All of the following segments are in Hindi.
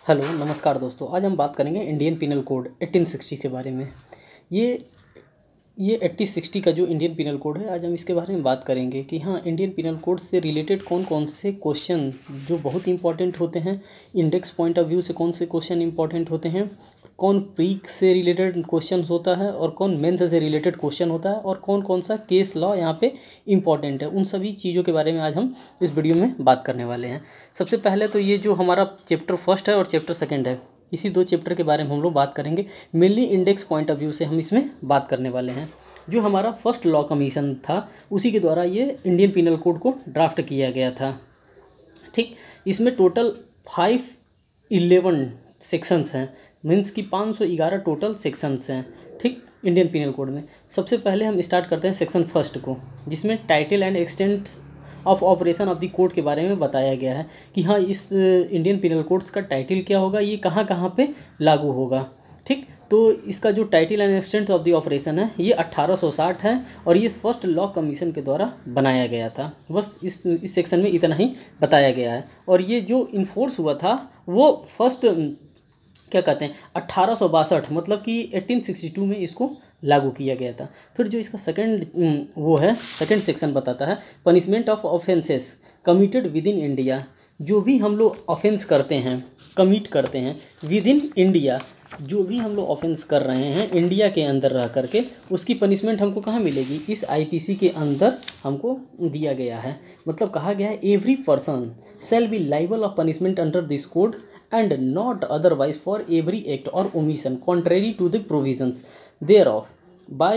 हेलो नमस्कार दोस्तों। आज हम बात करेंगे इंडियन पिनल कोड 1860 के बारे में। ये ये 1860 का जो इंडियन पिनल कोड है, आज हम इसके बारे में बात करेंगे कि हाँ, इंडियन पिनल कोड से रिलेटेड कौन कौन से क्वेश्चन जो बहुत इंपॉर्टेंट होते हैं, इंडेक्स पॉइंट ऑफ व्यू से कौन से क्वेश्चन इंपॉर्टेंट होते हैं, कौन प्री से रिलेटेड क्वेश्चन होता है और कौन मेंस से रिलेटेड क्वेश्चन होता है, और कौन कौन सा केस लॉ यहाँ पे इंपॉर्टेंट है। उन सभी चीज़ों के बारे में आज हम इस वीडियो में बात करने वाले हैं। सबसे पहले तो ये जो हमारा चैप्टर फर्स्ट है और चैप्टर सेकंड है, इसी दो चैप्टर के बारे में हम लोग बात करेंगे। Mainly index point of view से हम इसमें बात करने वाले हैं। जो हमारा फर्स्ट लॉ कमीशन था, उसी के द्वारा ये इंडियन पिनल कोड को ड्राफ्ट किया गया था। ठीक, इसमें टोटल 511 सेक्शंस हैं, मीन्स कि 511 टोटल सेक्शंस हैं। ठीक, इंडियन पिनल कोड में सबसे पहले हम स्टार्ट करते हैं सेक्शन फर्स्ट को, जिसमें title and extents of operation of the code के बारे में बताया गया है कि हाँ, इस इंडियन पिनल कोड्स का टाइटल क्या होगा, ये कहाँ कहाँ पे लागू होगा। ठीक, तो इसका जो title and extent of the operation है, ये 1860 है और ये फर्स्ट लॉ कमीशन के द्वारा बनाया गया था। बस इस सेक्शन में इतना ही बताया गया है। और ये जो इन्फोर्स हुआ था वो फर्स्ट क्या कहते हैं 1862, मतलब कि 1862 में इसको लागू किया गया था। फिर जो इसका सेकंड सेक्शन बताता है punishment of offences committed with in India. जो भी हम लोग ऑफेंस करते हैं, कमिट करते हैं विद इन इंडिया, जो भी हम लोग ऑफेंस कर रहे हैं इंडिया के अंदर रह करके, उसकी पनिशमेंट हमको कहाँ मिलेगी, इस आईपीसी के अंदर हमको दिया गया है। मतलब कहा गया है every person shall be liable of punishment under this code and not otherwise for every act or omission contrary to the provisions thereof by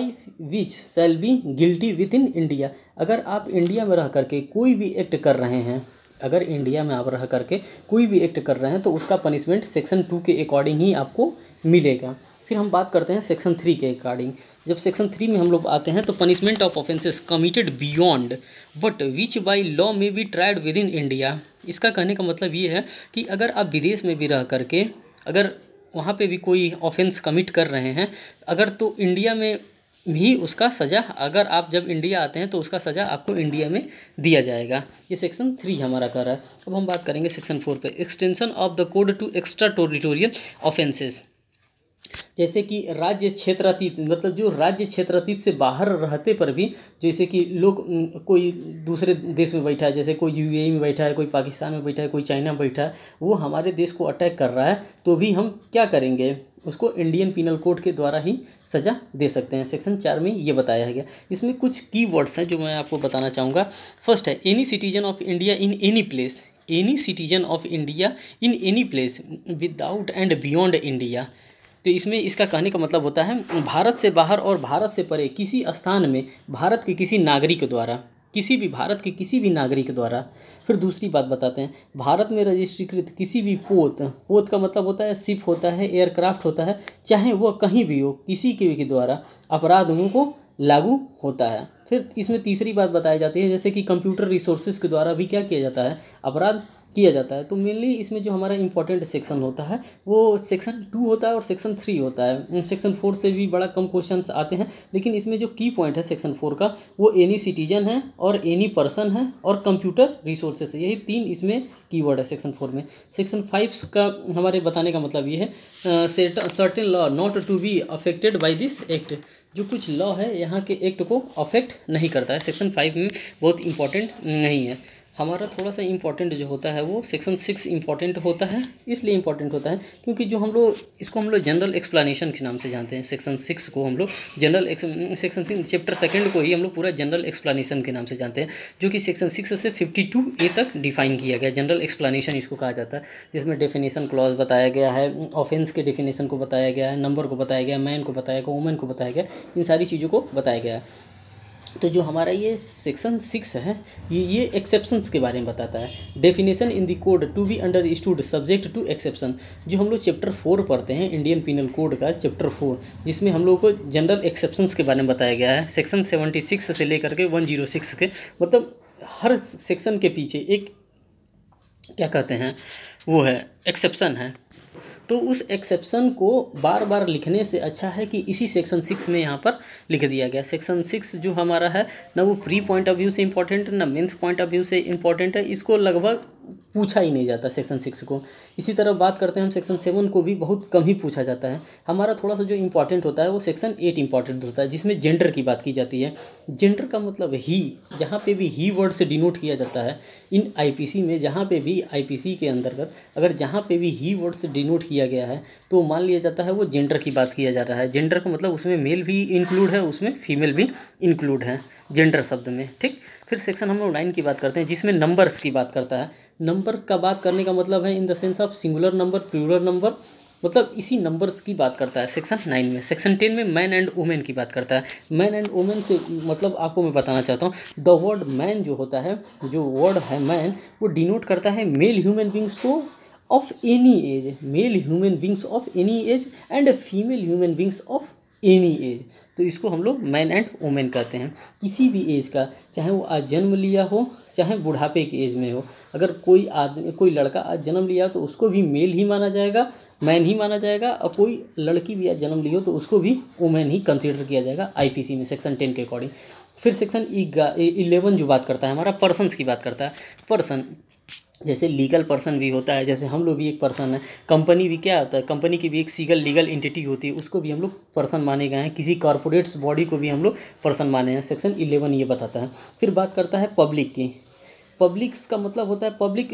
which shall be guilty within India। अगर आप इंडिया में रह करके कोई भी एक्ट कर रहे हैं, अगर इंडिया में आप रह करके कोई भी एक्ट कर रहे हैं, तो उसका पनिशमेंट सेक्शन 2 के अकॉर्डिंग ही आपको मिलेगा। फिर हम बात करते हैं सेक्शन 3 के अकॉर्डिंग। जब सेक्शन 3 में हम लोग आते हैं तो punishment of offences committed beyond but which by law may be tried within India. इसका कहने का मतलब ये है कि अगर आप विदेश में भी रह करके अगर वहाँ पे भी कोई ऑफेंस कमिट कर रहे हैं, अगर तो इंडिया में भी उसका सज़ा, अगर आप जब इंडिया आते हैं तो उसका सज़ा आपको इंडिया में दिया जाएगा। ये सेक्शन 3 हमारा कर रहा है। अब हम बात करेंगे सेक्शन 4 पे, extension of the code to extra territorial offences. जैसे कि राज्य क्षेत्रातीत, मतलब जो राज्य क्षेत्रातीत से बाहर रहते पर भी, जैसे कि लोग कोई दूसरे देश में बैठा है, जैसे कोई यूएई में बैठा है, कोई पाकिस्तान में बैठा है, कोई चाइना में बैठा है, वो हमारे देश को अटैक कर रहा है, तो भी हम क्या करेंगे, उसको इंडियन पिनल कोड के द्वारा ही सज़ा दे सकते हैं। सेक्शन 4 में ये बताया गया। इसमें कुछ की वर्ड्स हैं जो मैं आपको बताना चाहूँगा। फर्स्ट है any citizen of India in any place, any citizen of India in any place without and beyond India. तो इसमें इसका कहने का मतलब होता है भारत से बाहर और भारत से परे किसी स्थान में भारत के किसी नागरिक द्वारा, किसी भी भारत के किसी भी नागरिक द्वारा। फिर दूसरी बात बताते हैं, भारत में रजिस्ट्रीकृत किसी भी पोत का मतलब होता है शिप होता है, एयरक्राफ्ट होता है, चाहे वह कहीं भी हो, किसी के भी द्वारा अपराधों को लागू होता है। फिर इसमें तीसरी बात बताई जाती है, जैसे कि कंप्यूटर रिसोर्सेज के द्वारा भी क्या किया जाता है, अपराध किया जाता है। तो मेनली इसमें जो हमारा इंपॉर्टेंट सेक्शन होता है वो सेक्शन 2 होता है और सेक्शन 3 होता है। सेक्शन 4 से भी बड़ा कम क्वेश्चंस आते हैं, लेकिन इसमें जो की पॉइंट है सेक्शन 4 का, वो एनी सिटीजन है और एनी पर्सन है और कंप्यूटर रिसोर्सेज है। यही 3 इसमें कीवर्ड है सेक्शन 4 में। सेक्शन 5 का हमारे बताने का मतलब ये है certain law not to be affected by this act. जो कुछ लॉ है यहाँ के एक्ट को अफेक्ट नहीं करता है। सेक्शन 5 में बहुत इंपॉर्टेंट नहीं है। हमारा थोड़ा सा इंपॉर्टेंट जो होता है वो सेक्शन 6 इंपॉर्टेंट होता है। इसलिए इंपॉर्टेंट होता है क्योंकि जो हम लोग इसको हम लोग जनरल एक्सप्लेनेशन के नाम से जानते हैं। सेक्शन 6 को हम लोग सेक्शन 3 चैप्टर सेकंड को ही हम लोग पूरा जनरल एक्सप्लेनेशन के नाम से जानते हैं, जो कि सेक्शन 6 से 52A तक डिफाइन किया गया। जनरल एक्सप्लेनेशन इसको कहा जाता है, जिसमें डेफिनेशन क्लॉज बताया गया है, ऑफेंस के डेफिनेशन को बताया गया है, नंबर को बताया गया, मैन को बताया गया, वुमेन को बताया गया, इन सारी चीज़ों को बताया गया है। तो जो हमारा ये सेक्शन 6 है, ये एक्सेप्शंस के बारे में बताता है। Definition in the code to be understood subject to exception. जो हम लोग चैप्टर 4 पढ़ते हैं इंडियन पिनल कोड का चैप्टर 4, जिसमें हम लोग को जनरल एक्सेप्शंस के बारे में बताया गया है। सेक्शन 76 से लेकर के 106 के, मतलब हर सेक्शन के पीछे एक क्या कहते हैं वो है एक्सेप्शन है। तो उस एक्सेप्शन को बार बार लिखने से अच्छा है कि इसी सेक्शन 6 में यहाँ पर लिख दिया गया। सेक्शन 6 जो हमारा है ना, वो प्री पॉइंट ऑफ व्यू से इम्पॉर्टेंट ना मेंस पॉइंट ऑफ व्यू से इम्पॉर्टेंट है। इसको लगभग पूछा ही नहीं जाता सेक्शन 6 को। इसी तरह बात करते हैं हम सेक्शन 7 को भी बहुत कम ही पूछा जाता है। हमारा थोड़ा सा जो इंपॉर्टेंट होता है वो सेक्शन 8 इंपॉर्टेंट होता है, जिसमें जेंडर की बात की जाती है। जेंडर का मतलब ही, जहाँ पे भी ही वर्ड से डिनोट किया जाता है इन आईपीसी में, जहाँ पे भी आईपीसी के अंतर्गत अगर जहाँ पे भी ही वर्ड से डिनोट किया गया है तो मान लिया जाता है वो जेंडर की बात किया जा रहा है। जेंडर का मतलब उसमें मेल भी इंक्लूड है, उसमें फीमेल भी इंक्लूड है जेंडर शब्द में, ठीक। फिर सेक्शन हम लोग 9 की बात करते हैं, जिसमें नंबर्स की बात करता है। नंबर का बात करने का मतलब है in the sense of singular number, plural number, मतलब इसी नंबर्स की बात करता है सेक्शन 9 में। सेक्शन 10 में मैन एंड वुमेन की बात करता है। मैन एंड वुमेन से मतलब आपको मैं बताना चाहता हूँ, द वर्ड मैन जो होता है, जो वर्ड है मैन, वो डिनोट करता है मेल ह्यूमन बींग्स को of any age, male human beings of any age and female human beings of any age. तो इसको हम लोग मैन एंड वुमेन कहते हैं। किसी भी एज का, चाहे वो आज जन्म लिया हो चाहे बुढ़ापे की एज में हो, अगर कोई आदमी, कोई लड़का आज जन्म लिया तो उसको भी मेल ही माना जाएगा, मैन ही माना जाएगा, और कोई लड़की भी आज जन्म ली हो तो उसको भी वुमेन ही कंसीडर किया जाएगा आईपीसी में सेक्शन 10 के अकॉर्डिंग। फिर सेक्शन 11 जो बात करता है हमारा पर्सन्स की बात करता है। पर्सन जैसे लीगल पर्सन भी होता है, जैसे हम लोग भी एक पर्सन है। कंपनी भी क्या होता है, कंपनी की भी एक लीगल एंटिटी होती है, उसको भी हम लोग पर्सन माने गए हैं। किसी कॉर्पोरेट्स बॉडी को भी हम लोग पर्सन माने हैं। सेक्शन 11 ये बताता है। फिर बात करता है पब्लिक की। पब्लिक्स का मतलब होता है public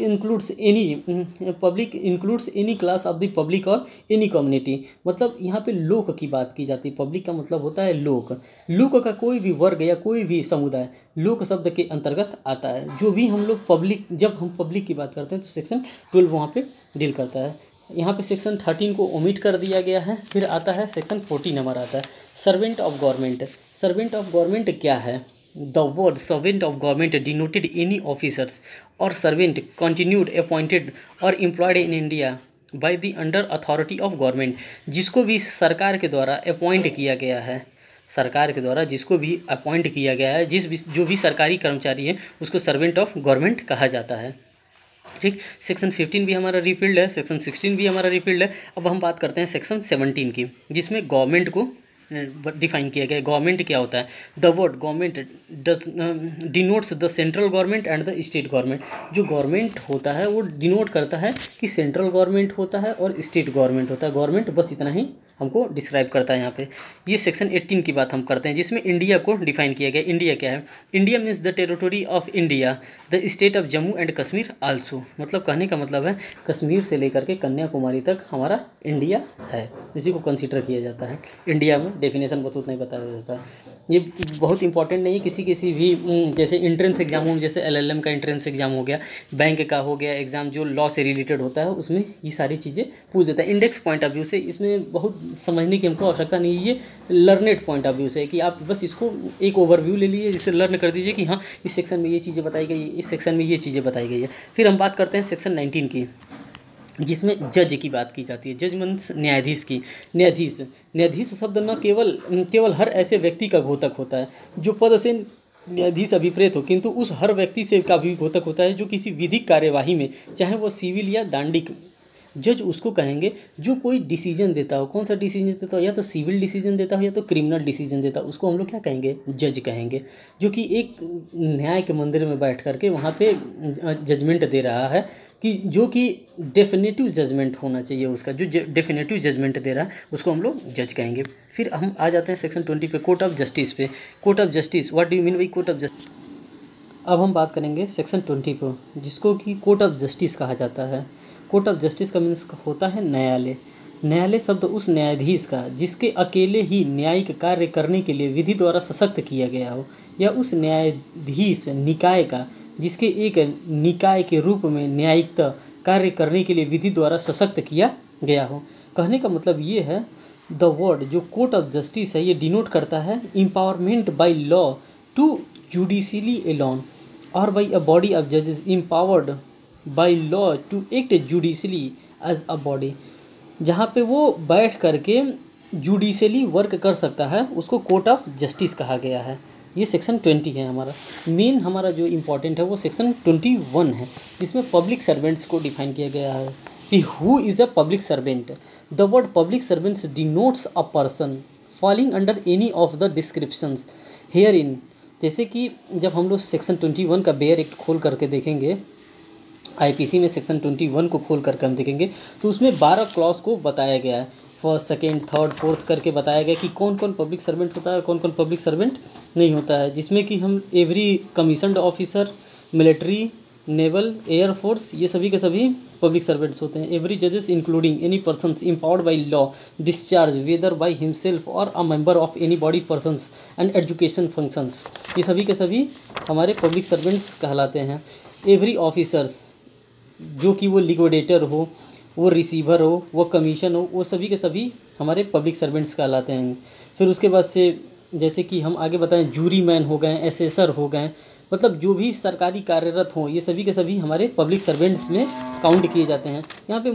includes any class of the public और एनी कम्युनिटी। मतलब यहाँ पे लोक की बात की जाती है। पब्लिक का मतलब होता है लोक। लोक का कोई भी वर्ग या कोई भी समुदाय लोक शब्द के अंतर्गत आता है। जो भी हम लोग पब्लिक, जब हम पब्लिक की बात करते हैं तो सेक्शन 12 वहाँ पे डील करता है। यहाँ पे सेक्शन 13 को ओमिट कर दिया गया है। फिर आता है सेक्शन 14 हमारा आता है servant of government. Servant of government क्या है? The word servant of government denoted any officers or servant continued, appointed or employed in India by the under authority of government। जिसको भी सरकार के द्वारा अपॉइंट किया गया है, सरकार के द्वारा जिसको भी अपॉइंट किया गया है, जो भी सरकारी कर्मचारी है उसको सर्वेंट ऑफ गवर्नमेंट कहा जाता है, ठीक। सेक्शन 15 भी हमारा रिफिल्ड है, सेक्शन 16 भी हमारा रिफिल्ड है। अब हम बात करते हैं सेक्शन 17 की, जिसमें गवर्नमेंट को डिफाइन किया गया है। गवर्नमेंट क्या होता है? The word government does denotes the central government and the state government. जो गवर्नमेंट होता है वो डिनोट करता है कि सेंट्रल गवर्नमेंट होता है और स्टेट गवर्नमेंट होता है। गवर्नमेंट बस इतना ही हमको डिस्क्राइब करता है यहाँ पे। ये सेक्शन 18 की बात हम करते हैं, जिसमें इंडिया को डिफाइन किया गया। इंडिया क्या है? India means the territory of India, the state of Jammu and Kashmir also. मतलब कहने का मतलब है कश्मीर से लेकर के कन्याकुमारी तक हमारा इंडिया है, इसी को कंसीडर किया जाता है इंडिया में। डेफिनेशन बस उतना ही बताया जाता है। ये बहुत इंपॉर्टेंट नहीं है। किसी भी जैसे इंट्रेंस एग्जाम हो, जैसे एलएलएम का इंट्रेंस एग्जाम हो गया, बैंक का हो गया एग्जाम, जो लॉ से रिलेटेड होता है उसमें ये सारी चीज़ें पूछ देता है। इंडेक्स पॉइंट ऑफ व्यू से इसमें बहुत समझने की हमको आवश्यकता नहीं है। ये लर्नेड पॉइंट ऑफ व्यू से कि आप बस इसको एक ओवरव्यू ले लीजिए, जिससे लर्न कर दीजिए कि हाँ इस सेक्शन में ये चीज़ें बताई गई है, इस सेक्शन में ये चीज़ें बताई गई है। फिर हम बात करते हैं सेक्शन 19 की, जिसमें जज की बात की जाती है। जज मीन्स न्यायाधीश की। न्यायाधीश शब्द न केवल हर ऐसे व्यक्ति का घोतक होता है जो पद से न्यायाधीश अभिप्रेत हो, किंतु उस हर व्यक्ति से का भी घोतक होता है जो किसी विधिक कार्यवाही में, चाहे वो सिविल या दांडिक, जज उसको कहेंगे जो कोई डिसीजन देता हो। कौन सा डिसीजन देता हो? या तो सिविल डिसीजन देता हो या तो क्रिमिनल डिसीजन देता हो, उसको हम लोग क्या कहेंगे? जज कहेंगे। जो कि एक न्याय के मंदिर में बैठ करके वहाँ पे जजमेंट दे रहा है, कि जो कि डेफिनेटिव जजमेंट होना चाहिए उसका, जो डेफिनेटिव जजमेंट दे रहा है उसको हम लोग जज कहेंगे। फिर हम आ जाते हैं सेक्शन 20 पे, कोर्ट ऑफ जस्टिस पे। Court of justice, what do you mean by court of justice? अब हम बात करेंगे सेक्शन 20 पर, जिसको कि कोर्ट ऑफ जस्टिस कहा जाता है। कोर्ट ऑफ जस्टिस का मीन्स होता है न्यायालय। न्यायालय शब्द उस न्यायाधीश का जिसके अकेले ही न्यायिक कार्य करने के लिए विधि द्वारा सशक्त किया गया हो, या उस न्यायाधीश निकाय का जिसके एक निकाय के रूप में न्यायिक कार्य करने के लिए विधि द्वारा सशक्त किया गया हो। कहने का मतलब ये है, द वर्ड जो कोर्ट ऑफ जस्टिस है ये डिनोट करता है empowerment by law to judicially alone और बाय अ बॉडी ऑफ जजेस empowered by law to act judicially as a body. जहाँ पे वो बैठ करके जुडिशली वर्क कर सकता है उसको कोर्ट ऑफ जस्टिस कहा गया है। ये सेक्शन 20 है हमारा। मेन हमारा जो इम्पोर्टेंट है वो सेक्शन 21 है, जिसमें पब्लिक सर्वेंट्स को डिफाइन किया गया है कि who is a public servant. The word public servants denotes a person falling under any of the descriptions here in. जैसे कि जब हम लोग सेक्शन 21 का बेयर एक्ट खोल करके देखेंगे आईपीसी में सेक्शन 21 को खोल करके हम देखेंगे तो उसमें 12 क्लॉज को बताया गया है, फर्स्ट सेकेंड थर्ड फोर्थ करके बताया गया कि कौन कौन पब्लिक सर्वेंट होता है, कौन कौन पब्लिक सर्वेंट नहीं होता है, जिसमें कि हम every commissioned officer, military, naval, air force, ये सभी के सभी पब्लिक सर्वेंट्स होते हैं। एवरी जजेस including any persons empowered by law discharge whether by himself or a member of any body persons and education functions, ये सभी के सभी हमारे पब्लिक सर्वेंट्स कहलाते हैं। एवरी ऑफिसर्स, जो कि वो लिक्विडेटर हो, वो रिसीवर हो, वो कमीशन हो, वो सभी के सभी हमारे पब्लिक सर्वेंट्स कहलाते हैं। फिर उसके बाद से जैसे कि हम आगे बताएं, जूरी मैन हो गए, एसेसर हो गए, मतलब जो भी सरकारी कार्यरत हों, ये सभी के सभी हमारे पब्लिक सर्वेंट्स में काउंट किए जाते हैं। यहाँ पे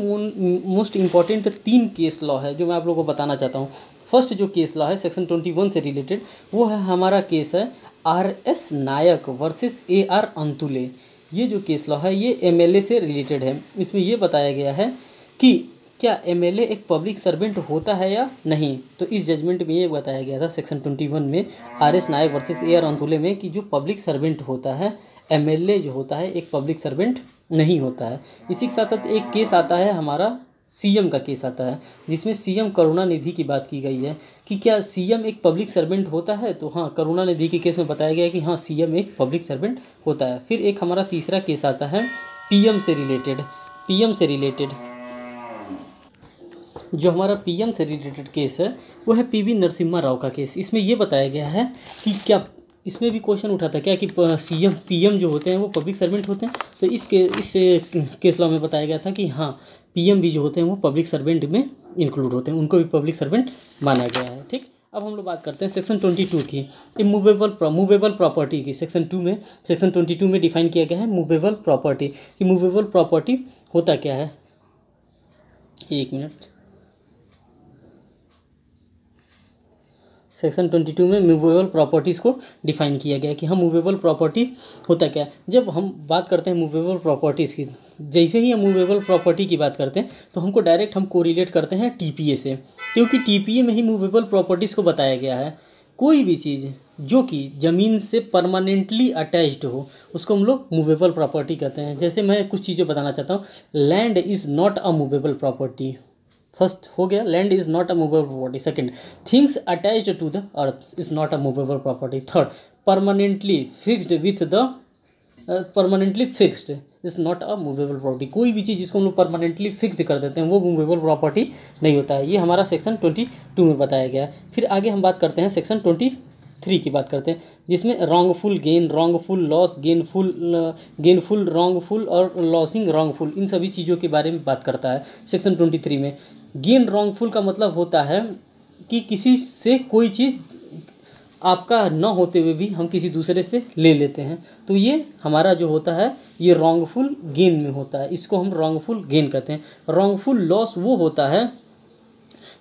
मोस्ट इम्पॉर्टेंट 3 केस लॉ है जो मैं आप लोगों को बताना चाहता हूँ। फर्स्ट जो केस लॉ है सेक्शन 21 से रिलेटेड, वो है हमारा केस है RS नायक वर्सेस AR अंतुले। ये जो केस लॉ है ये MLA से रिलेटेड है। इसमें ये बताया गया है कि क्या MLA एक पब्लिक सर्वेंट होता है या नहीं। तो इस जजमेंट में ये बताया गया था सेक्शन 21 में RS नायक वर्सेस AR अंतुले में कि जो पब्लिक सर्वेंट होता है, MLA जो होता है एक पब्लिक सर्वेंट नहीं होता है। इसी के साथ साथ एक केस आता है हमारा CM का केस आता है, जिसमें CM करुणानिधि की बात की गई है कि क्या CM एक पब्लिक सर्वेंट होता है। तो हाँ, करुणानिधि के केस में बताया गया है कि हाँ CM एक पब्लिक सर्वेंट होता है। फिर एक हमारा तीसरा केस आता है PM से रिलेटेड जो हमारा PM से रिलेटेड केस है वो है PV नरसिम्हा राव का केस। इसमें ये बताया गया है कि क्या, इसमें भी क्वेश्चन उठा था क्या कि CM PM जो होते हैं वो पब्लिक सर्वेंट होते हैं। तो इस केस लॉ में बताया गया था कि हाँ PM भी जो होते हैं वो पब्लिक सर्वेंट में इंक्लूड होते हैं, उनको भी पब्लिक सर्वेंट माना गया है। ठीक, अब हम लोग बात करते हैं सेक्शन 22 की, मूवेबल प्रॉपर्टी की। सेक्शन 22 में डिफाइन किया गया है मूवेबल प्रॉपर्टी कि मूवेबल प्रॉपर्टी होता क्या है। एक मिनट, सेक्शन 22 में मूवेबल प्रॉपर्टीज़ को डिफाइन किया गया है कि हम मूवेबल प्रॉपर्टी होता क्या है। जब हम बात करते हैं मूवेबल प्रॉपर्टीज़ की, जैसे ही हम मूवेबल प्रॉपर्टी की बात करते हैं तो हमको डायरेक्ट हम कोरिलेट करते हैं TPA से, क्योंकि TPA में ही मूवेबल प्रॉपर्टीज़ को बताया गया है। कोई भी चीज़ जो कि ज़मीन से परमानेंटली अटैच्ड हो उसको हम लोग मूवेबल प्रॉपर्टी कहते हैं। जैसे मैं कुछ चीज़ें बताना चाहता हूँ, land is not a movable property. First हो गया, land is not a movable property. Second, things attached to the earth is not a movable property. Third, permanently fixed is not a movable property. कोई भी चीज़ जिसको हम लोग परमानेंटली फिक्स्ड कर देते हैं वो मूवेबल प्रॉपर्टी नहीं होता है। ये हमारा सेक्शन 22 में बताया गया है। फिर आगे हम बात करते हैं सेक्शन 23 की बात करते हैं, जिसमें wrongful gain, wrongful loss, gainful wrongful और लॉसिंग रॉन्गफुल, इन सभी चीज़ों के बारे में बात करता है सेक्शन 23 में। गेन रॉन्गफुल का मतलब होता है कि किसी से कोई चीज़ आपका न होते हुए भी हम किसी दूसरे से ले लेते हैं, तो ये हमारा जो होता है ये रॉन्गफुल गेन में होता है, इसको हम रॉन्गफुल गेन कहते हैं। रॉन्गफुल लॉस वो होता है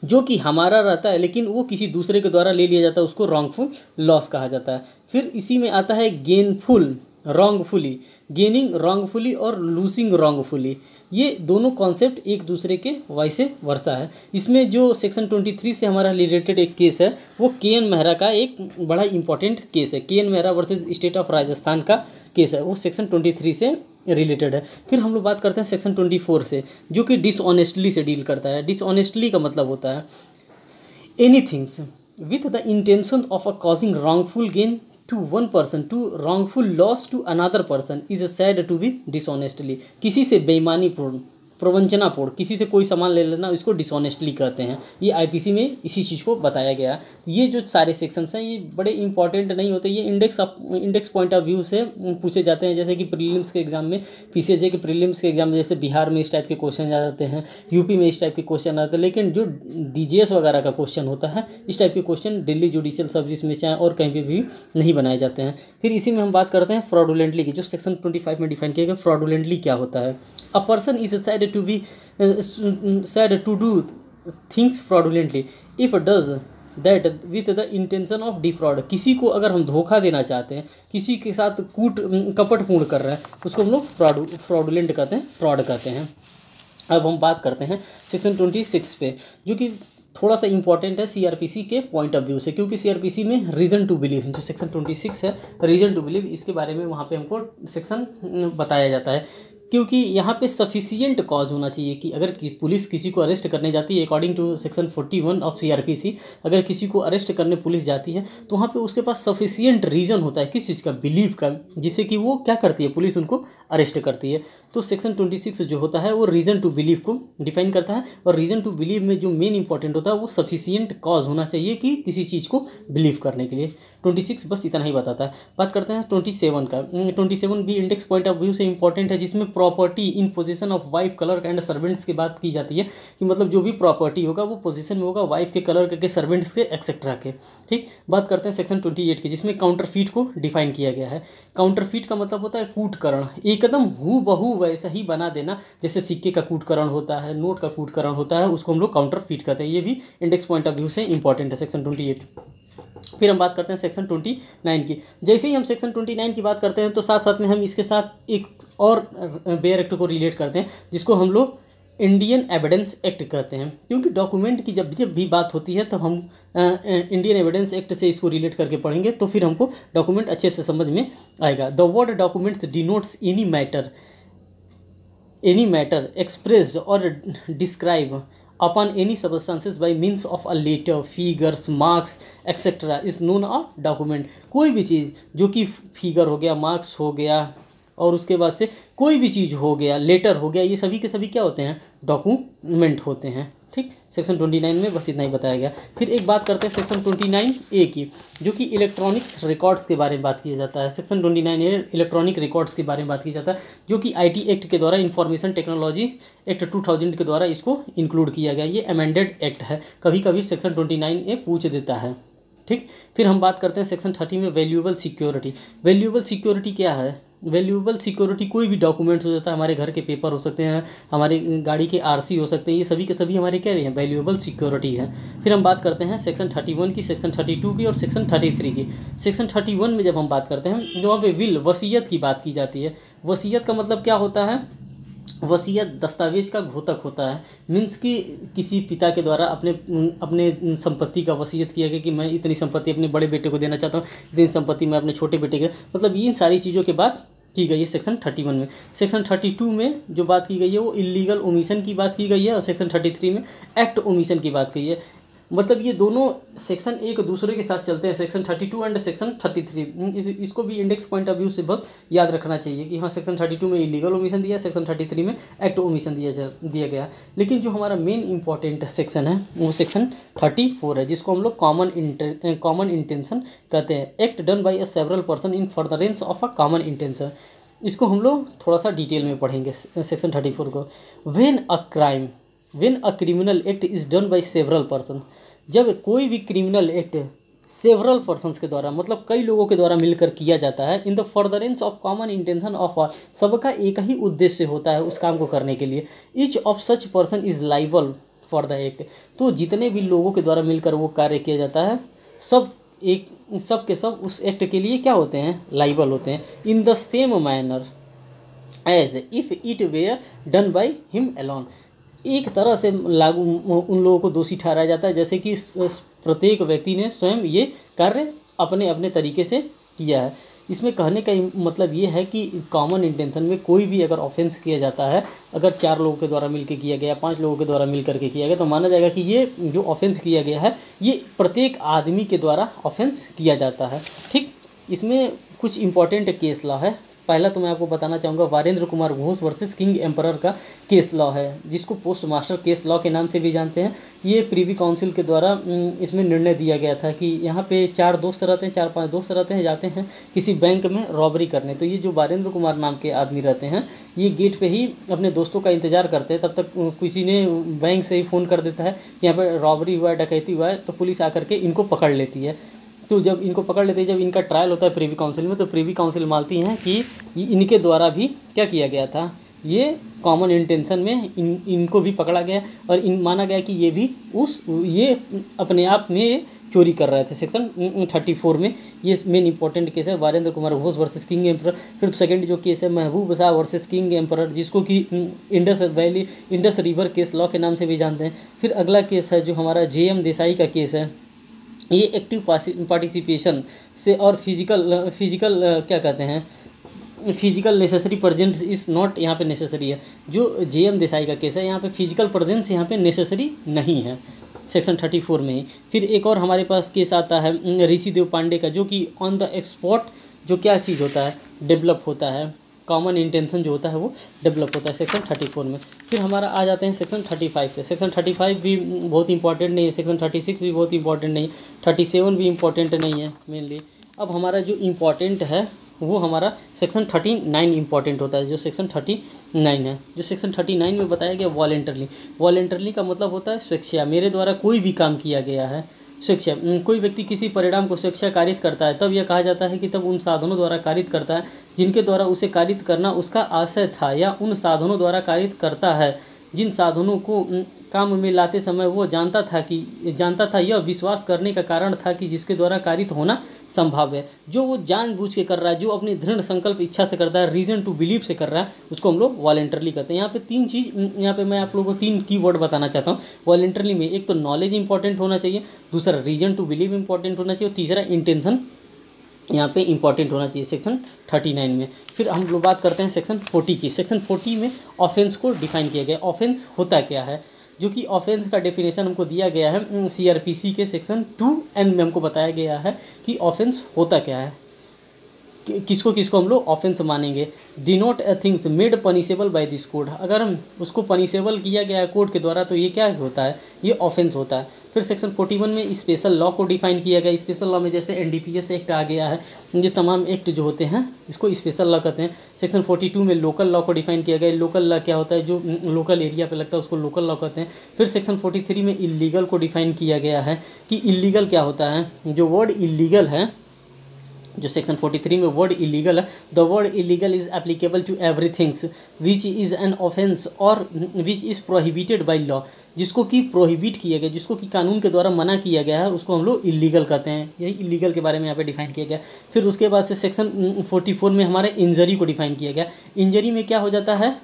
जो कि हमारा रहता है लेकिन वो किसी दूसरे के द्वारा ले लिया जाता है, उसको रॉन्गफुल लॉस कहा जाता है। फिर इसी में आता है गेनफुल रॉन्गफुली, गेनिंग रॉन्गफुली और लूसिंग रॉन्गफुली। ये दोनों कॉन्सेप्ट एक दूसरे के वाइस वर्सा है। इसमें जो सेक्शन 23 से हमारा रिलेटेड एक केस है वो KN मेहरा का एक बड़ा इंपॉर्टेंट केस है। KN Mehra versus state of Rajasthan का केस है, वो सेक्शन 23 से रिलेटेड है। फिर हम लोग बात करते हैं सेक्शन 24 से, जो कि डिसऑनेस्टली से डील करता है। डिसऑनेस्टली का मतलब होता है anythings with the intention of causing wrongful gain to one person to wrongful loss to another person is said to be dishonestly. किसी से बेईमानीपूर्ण, प्रवंचनापूर्ण किसी से कोई सामान ले लेना, इसको डिसऑनेस्टली कहते हैं। ये IPC में इसी चीज़ को बताया गया। ये जो सारे सेक्शंस हैं ये बड़े इंपॉर्टेंट नहीं होते, ये इंडेक्स पॉइंट ऑफ व्यू से पूछे जाते हैं। जैसे कि प्रीलिम्स के एग्जाम में, PCHA के प्रीलिम्स के एग्जाम में जैसे बिहार में इस टाइप के क्वेश्चन आ जाते हैं, यूपी में इस टाइप के क्वेश्चन आते हैं, लेकिन जो DGS वगैरह का क्वेश्चन होता है इस टाइप के क्वेश्चन दिल्ली जुडिशियल सर्विस में चाहे और कहीं पर भी नहीं बनाए जाते हैं। फिर इसी में हम बात करते हैं फ्रॉडुलेंटली की, जो सेक्शन 25 में डिफाइन किया गया। फ्रॉडुलेंटली क्या होता है? A person is said to do things fraudulently if does that with the intention of defraud। किसी को अगर हम धोखा देना चाहते हैं, किसी के साथ कपटपूर्ण कर रहे हैं, उसको हम लोग फ्रॉडुलेंट कहते हैं, फ्रॉड कहते हैं। अब हम बात करते हैं सेक्शन 26 पे, जो कि थोड़ा सा इंपॉर्टेंट है CRPC के पॉइंट ऑफ व्यू से, क्योंकि CRPC में रीज़न टू बिलीव जो सेक्शन 26 है, रीज़न टू बिलीव, इसके बारे में वहाँ पे हमको सेक्शन बताया जाता है क्योंकि यहाँ पे सफिशियंट कॉज होना चाहिए कि अगर पुलिस किसी को अरेस्ट करने जाती है according to section 41 of CrPC, अगर किसी को अरेस्ट करने पुलिस जाती है तो वहाँ पे उसके पास सफिशियंट रीज़न होता है किस चीज़ का, बिलीव का, जिससे कि वो क्या करती है, पुलिस उनको अरेस्ट करती है। तो सेक्शन 26 जो होता है वो रीज़न टू बिलीव को डिफाइन करता है, और रीज़न टू बिलीव में जो मेन इंपॉर्टेंट होता है वो सफिशियंट कॉज होना चाहिए कि किसी चीज़ को बिलीव करने के लिए। 26 बस इतना ही बताता है। बात करते हैं 27 का। 27 भी इंडेक्स पॉइंट ऑफ व्यू से इंपॉर्टेंट है, जिसमें property in position of wife, colour and servants की बात की जाती है कि मतलब जो भी प्रॉपर्टी होगा वो पोजीशन में होगा वाइफ के, कलर के, सर्वेंट्स के, एक्सेट्रा के। ठीक, बात करते हैं सेक्शन 28 की, जिसमें काउंटरफीट को डिफाइन किया गया है। काउंटरफीट का मतलब होता है कूटकरण, एकदम हूबहू वैसा ही बना देना, जैसे सिक्के का कूटकरण होता है, नोट का कूटकरण होता है, उसको हम लोग काउंटरफीट कहते हैं। ये भी इंडेक्स पॉइंट ऑफ व्यू से इंपॉर्टेंट है सेक्शन 28। फिर हम बात करते हैं सेक्शन 29 की। जैसे ही हम सेक्शन 29 की बात करते हैं तो साथ साथ में हम इसके साथ एक और बेयर एक्ट को रिलेट करते हैं, जिसको हम लोग इंडियन एविडेंस एक्ट कहते हैं। क्योंकि डॉक्यूमेंट की जब भी बात होती है तब हम इंडियन एविडेंस एक्ट से इसको रिलेट करके पढ़ेंगे तो फिर हमको डॉक्यूमेंट अच्छे से समझ में आएगा। The word documents denotes any matter expressed और describe upon any substances by means of a letter, figures, marks etc. is known a document। कोई भी चीज़ जो कि फिगर हो गया, मार्क्स हो गया और उसके बाद से कोई भी चीज़ हो गया, लेटर हो गया, ये सभी के सभी क्या होते हैं, डॉक्यूमेंट होते हैं। ठीक, सेक्शन 29 में बस इतना ही बताया गया। फिर एक बात करते हैं सेक्शन 29A की, जो कि इलेक्ट्रॉनिक्स रिकॉर्ड्स के बारे में बात किया जाता है। सेक्शन 29A इलेक्ट्रॉनिक रिकॉर्ड्स के बारे में बात की जाता है, जो कि आईटी एक्ट के द्वारा, इंफॉर्मेशन टेक्नोलॉजी एक्ट 2000 के द्वारा इसको इंक्लूड किया गया। ये अमेंडेड एक्ट है, कभी कभी सेक्शन 29A पूछ देता है। ठीक, फिर हम बात करते हैं सेक्शन 30 में वैल्यूएबल सिक्योरिटी। वैल्यूएबल सिक्योरिटी क्या है? वैल्यूएबल सिक्योरिटी कोई भी डॉक्यूमेंट्स हो जाता है, हमारे घर के पेपर हो सकते हैं, हमारी गाड़ी के आरसी हो सकते हैं, ये सभी के सभी हमारे क्या हैं, वैल्यूएबल सिक्योरिटी है। फिर हम बात करते हैं सेक्शन 31 की, सेक्शन 32 की और सेक्शन 33 की। सेक्शन 31 में जब हम बात करते हैं, जो वहाँ पे विल, वसीयत की बात की जाती है। वसीयत का मतलब क्या होता है? वसीयत दस्तावेज का घोतक होता है। मीन्स कि किसी पिता के द्वारा अपने संपत्ति का वसीयत किया गया कि मैं इतनी संपत्ति अपने बड़े बेटे को देना चाहता हूँ, इतनी संपत्ति मैं अपने छोटे बेटे के, मतलब इन सारी चीज़ों के बात की गई है सेक्शन 31 में। सेक्शन 32 में जो बात की गई है वो इलीगल ओमिशन की बात की गई है, और सेक्शन 33 में एक्ट ओमिशन की बात की है। मतलब ये दोनों सेक्शन एक दूसरे के साथ चलते हैं, सेक्शन 32 एंड सेक्शन 33। इसको भी इंडेक्स पॉइंट ऑफ व्यू से बस याद रखना चाहिए कि हाँ, सेक्शन 32 में इलीगल ओमिशन दिया, सेक्शन 33 में एक्ट ओमिशन दिया गया। लेकिन जो हमारा मेन इंपॉर्टेंट सेक्शन है वो सेक्शन 34 है, जिसको हम लोग कॉमन इंटेंशन कहते हैं। Act done by a several person in furtherance of a common intention. इसको हम लोग थोड़ा सा डिटेल में पढ़ेंगे सेक्शन 34 को। When a criminal act is done by several person, जब कोई भी क्रिमिनल एक्ट सेवरल पर्सन्स के द्वारा, मतलब कई लोगों के द्वारा मिलकर किया जाता है, in the furtherance of common intention of all, सबका एक ही उद्देश्य होता है उस काम को करने के लिए। Each of such person is liable for the act. तो जितने भी लोगों के द्वारा मिलकर वो कार्य किया जाता है, सब के सब उस एक्ट के लिए क्या होते हैं, लाइबल होते हैं। In the same manner as if it were done by him alone, एक तरह से लागू उन लोगों को दोषी ठहराया जाता है जैसे कि प्रत्येक व्यक्ति ने स्वयं ये कार्य अपने अपने तरीके से किया है। इसमें कहने का मतलब ये है कि कॉमन इंटेंशन में कोई भी अगर ऑफेंस किया जाता है, अगर 4 लोगों के द्वारा मिलकर किया गया, 5 लोगों के द्वारा मिल करके किया गया, तो माना जाएगा कि ये जो ऑफेंस किया गया है ये प्रत्येक आदमी के द्वारा ऑफेंस किया जाता है। ठीक, इसमें कुछ इंपॉर्टेंट केस लॉ है। पहला तो मैं आपको बताना चाहूँगा Varendra Kumar Ghosh versus king emperor का केस लॉ है, जिसको पोस्ट मास्टर केस लॉ के नाम से भी जानते हैं। ये प्रीवी काउंसिल के द्वारा इसमें निर्णय दिया गया था कि यहाँ पे 4 दोस्त रहते हैं, 4-5 दोस्त रहते हैं, जाते हैं किसी बैंक में रॉबरी करने। तो ये जो वारेंद्र कुमार नाम के आदमी रहते हैं, ये गेट पे ही अपने दोस्तों का इंतजार करते हैं। तब तक किसी ने बैंक से ही फ़ोन कर देता है कि यहाँ पर रॉबरी हुआ है, डकैती हुआ है, तो पुलिस आकर के इनको पकड़ लेती है। तो जब इनको पकड़ लेते हैं, जब इनका ट्रायल होता है प्रीवी काउंसिल में, तो प्रीवी काउंसिल मानती हैं कि इनके द्वारा भी क्या किया गया था, ये कॉमन इंटेंशन में इनको भी पकड़ा गया और माना गया कि ये अपने आप में चोरी कर रहे थे। सेक्शन 34 में ये मेन इंपॉर्टेंट केस है, Varendra Kumar Ghosh versus king emperor. फिर सेकंड जो केस है महबूब शाह वर्सेस किंग एम्परर, जिसको कि इंडस रिवर केस लॉ के नाम से भी जानते हैं। फिर अगला केस है जो हमारा JM देसाई का केस है। ये एक्टिव पार्टिसिपेशन से और फिजिकल क्या कहते हैं physical necessary presence is not यहाँ पे नेसेसरी है। जो JM देसाई का केस है यहाँ पे फिजिकल प्रेजेंस यहाँ पे नेसेसरी नहीं है सेक्शन 34 में ही। फिर एक और हमारे पास केस आता है ऋषि देव पांडे का, जो कि ऑन द स्पॉट जो क्या चीज़ होता है डेवलप होता है, कॉमन इंटेंशन जो होता है वो डेवलप होता है सेक्शन 34 में। फिर हमारा आ जाते हैं सेक्शन 35 पे। सेक्शन 35 भी बहुत इंपॉर्टेंट नहीं है, सेक्शन 36 भी बहुत इंपॉर्टेंट नहीं, 37 भी इंपॉर्टेंट नहीं है मेनली। अब हमारा जो इम्पॉर्टेंट है वो हमारा सेक्शन 39 इंपॉर्टेंट होता है, जो सेक्शन 39 है। जो सेक्शन 39 में बताया गया वॉलेंटरली का मतलब होता है स्वेच्छा, मेरे द्वारा कोई भी काम किया गया है स्वेच्छा। कोई व्यक्ति किसी परिणाम को स्वेच्छा कारित करता है तब यह कहा जाता है कि तब उन साधनों द्वारा कारित करता है जिनके द्वारा उसे कारित करना उसका आशय था, या उन साधनों द्वारा कारित करता है जिन साधनों को काम में लाते समय वो जानता था यह विश्वास करने का कारण था कि जिसके द्वारा कारित होना संभव है। जो वो जानबूझ के कर रहा है, जो अपनी दृढ़ संकल्प इच्छा से करता है, रीजन टू बिलीव से कर रहा है, उसको हम लोग वॉलेंटरली करते हैं। यहाँ पे 3 चीज़, यहाँ पे मैं आप लोगों को 3 कीवर्ड बताना चाहता हूँ वॉलेंटरली में। एक तो नॉलेज इंपॉर्टेंट होना चाहिए, दूसरा रीजन टू बिलीव इंपॉर्टेंट होना चाहिए, और तीसरा इंटेंशन यहाँ पे इंपॉर्टेंट होना चाहिए सेक्शन 39 में। फिर हम लोग बात करते हैं सेक्शन 40 की। सेक्शन 40 में ऑफेंस को डिफाइन किया गया। ऑफेंस होता क्या है, जो कि ऑफेंस का डेफिनेशन हमको दिया गया है CRPC के सेक्शन 2N में हमको बताया गया है कि ऑफेंस होता क्या है, किसको किसको हम लोग ऑफेंस मानेंगे। Denote a things made punishable by this code, अगर हम उसको पनिशेबल किया गया है कोड के द्वारा तो ये क्या होता है, ये ऑफेंस होता है। फिर सेक्शन 41 में स्पेशल लॉ को डिफाइन किया गया। स्पेशल लॉ में जैसे NDPS एक्ट आ गया है, ये तमाम एक्ट जो होते हैं इसको स्पेशल लॉ कहते हैं। सेक्शन 42 में लोकल लॉ को डिफाइन किया गया। लोकल लॉ क्या होता है, जो लोकल एरिया पे लगता है उसको लोकल लॉ कहते हैं। फिर सेक्शन 43 में इल्लीगल को डिफाइन किया गया है कि इल्लीगल क्या होता है। जो वर्ड इल्लीगल है, जो सेक्शन 43 में वर्ड इलीगल है, the word illegal is applicable to everythings which is an offence or which is prohibited by law, जिसको कि प्रोहिबिट किया गया, जिसको कि कानून के द्वारा मना किया गया है, उसको हम लोग इलीगल कहते हैं। यही इलीगल के बारे में यहाँ पे डिफाइन किया गया। फिर उसके बाद से सेक्शन 44 में हमारे इंजरी को डिफाइन किया गया। इंजरी में क्या हो जाता है,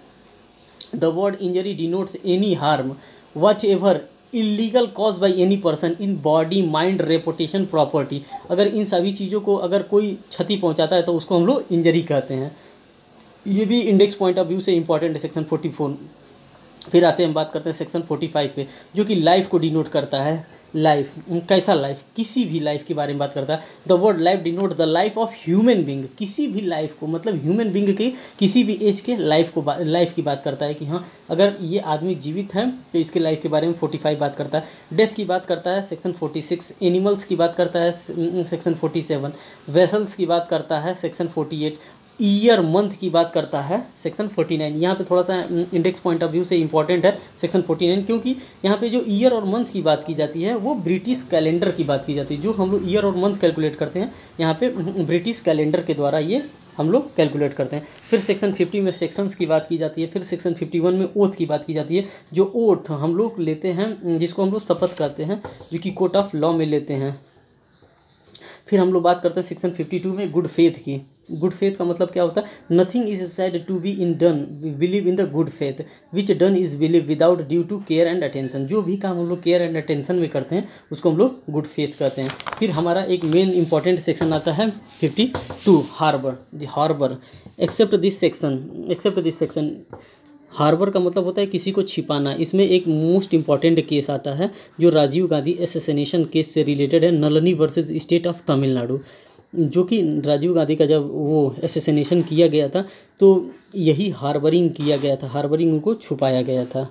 the word injury denotes any harm what ever illegal cause by any person in body mind reputation property. अगर इन सभी चीज़ों को अगर कोई क्षति पहुंचाता है तो उसको हम लोग इंजरी कहते हैं। ये भी इंडेक्स पॉइंट ऑफ व्यू से इंपॉर्टेंट है सेक्शन 44। फिर आते हैं, हम बात करते हैं सेक्शन 45 पे, जो कि लाइफ को डिनोट करता है। लाइफ कैसा लाइफ, किसी भी लाइफ के बारे में बात करता है। The word life denote the life of human being, किसी भी लाइफ को, मतलब ह्यूमन बींग के किसी भी एज के लाइफ की बात करता है कि हाँ अगर ये आदमी जीवित है तो इसके लाइफ के बारे में 45 बात करता है। डेथ की बात करता है सेक्शन 46, एनिमल्स की बात करता है सेक्शन 47, वेसल्स की बात करता है सेक्शन 48, ईयर मंथ की बात करता है सेक्शन 49। यहाँ पे थोड़ा सा इंडेक्स पॉइंट ऑफ व्यू से इंपॉर्टेंट है सेक्शन 49, क्योंकि यहाँ पे जो ईयर और मंथ की बात की जाती है वो ब्रिटिश कैलेंडर की बात की जाती है। जो हम लोग ईयर और मंथ कैलकुलेट करते हैं यहाँ पे ब्रिटिश कैलेंडर के द्वारा ये हम लोग कैलकुलेट करते हैं। फिर सेक्शन 50 में सेक्शंस की बात की जाती है। फिर सेक्शन 51 में ओथ की बात की जाती है, जो ओथ हम लोग लेते हैं, जिसको हम लोग शपथ कहते हैं, जो कि कोर्ट ऑफ लॉ में लेते हैं। फिर हम लोग बात करते हैं सेक्शन 52 में गुड फेथ की। गुड फेथ का मतलब क्या होता है, nothing is said to be in done believe in the good faith which done is believe without due to care and attention. जो भी काम हम लोग केयर एंड अटेंशन में करते हैं उसको हम लोग गुड फेथ कहते हैं। फिर हमारा एक मेन इंपॉर्टेंट सेक्शन आता है 52 harbour. The harbour except this section. Harbour का मतलब होता है किसी को छिपाना। इसमें एक मोस्ट इंपॉर्टेंट केस आता है जो राजीव गांधी एसेसिनेशन केस से रिलेटेड है, Nalini versus state of Tamil Nadu. जो कि राजीव गांधी का जब वो एसेसिनेशन किया गया था तो यही हार्बरिंग किया गया था, हार्बरिंग उनको छुपाया गया था।